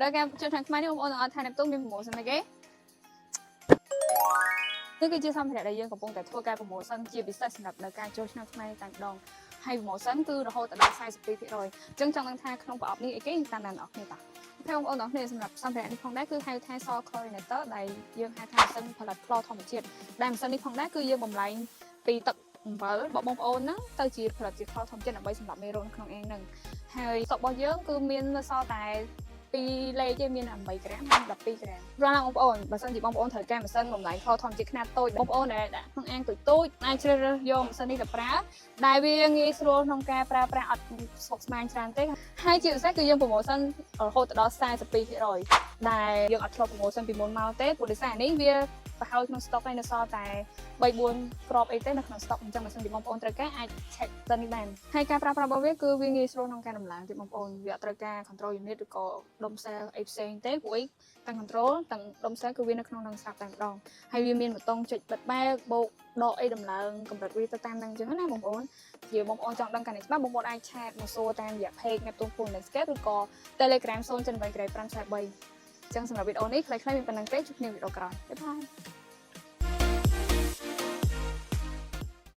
ដល់ការជួយខាងខ្មែរនេះបងប្អូនទាំងអស់ថាអ្នកផ្ទុំមាន promotion អីគេនេះគឺជាសម្ភារៈដែលយើងកំពុងតែធ្វើការ promotion ជាពិសេសសម្រាប់នៅការចូលឆ្នាំខ្មែរតែម្ដងហើយ promotion គឺរហូតដល់ 42% អញ្ចឹងចង់ដឹងថាក្នុងប្រអប់នេះអីគេតាមដានអ្នកនរគ្នាតាហើយបងប្អូនទាំងអស់គ្នាសម្រាប់សម្ភារៈនេះផងដែរគឺហៅថា Salt Chlorinator ដែលយើងហៅថាម៉ាស៊ីនផលិតខ្លរធម្មជាតិដែលម៉ាស៊ីននេះផងដែរគឺយើងបំលែងពីទឹកអំបិលរបស់បងប្អូនហ្នឹងទៅជាផលិតជាខ្លរធម្មជាតិដើម្បីសម្រាប់មេរោគក្នុងអេងហ្នឹងហើយស្តុករបស់យើងគឺមាននៅសល់តែ2លេខទេមាន8ក្រាមហើយ12ក្រាមព្រោះណាបងប្អូនបើសិនជាបងប្អូនត្រូវការម៉ាស៊ីនបំលែងខធម្មជាតិខ្នាតតូចបងប្អូនដែលដាក់ក្នុងអាងតូចអាចជ្រើសរើសយកម៉ាស៊ីននេះទៅប្រើដែលវាងាយស្រួលក្នុងការប្រើប្រាស់អត់ស្មុគស្មាញច្រើនទេហើយជាពិសេសគឺយើង promotion រហូតដល់ 42% ដែលយើងអត់ឆ្លុះ promotion ពីមុនមកទេព្រោះដោយសារនេះវាប្រហែលក្នុង stock ឯនៅសល់តែ 3-4 គ្រាប់អីទេនៅក្នុង stock អញ្ចឹងបើសិនជាបងប្អូនត្រូវការអាច check ទៅនេះបានហើយការប្រើប្រាស់របស់វាគឺវាងាយស្រួលក្នុងការដំឡើងទៀតបងប្អូនវាអត់ត្រូវការ control unit ឬក៏ដុំ cell អីផ្សេងទេព្រោះអីទាំង control ទាំងដុំ cell គឺវានៅក្នុងនឹងស្រាប់តែម្ដងហើយវាមានប៊ូតុងចុចបិទបែកបូកដកអីដំឡើងកម្រិតវាទៅតាមហ្នឹងអញ្ចឹងណាបងប្អូនជាបងប្អូនចង់ដឹងកាន់តែច្បាស់បងប្អូនអាចឆាតមកសួរតាមរយៈ page អ្នកទូពូន Netscape ឬក៏ Telegram 0.8 543អញ្ចឹងសម្រាប់វីដេអូនេះខ្លីៗមានប៉ុណ្្នឹងទេជួបគ្នាវីដេអូក្រោយបាយបាយ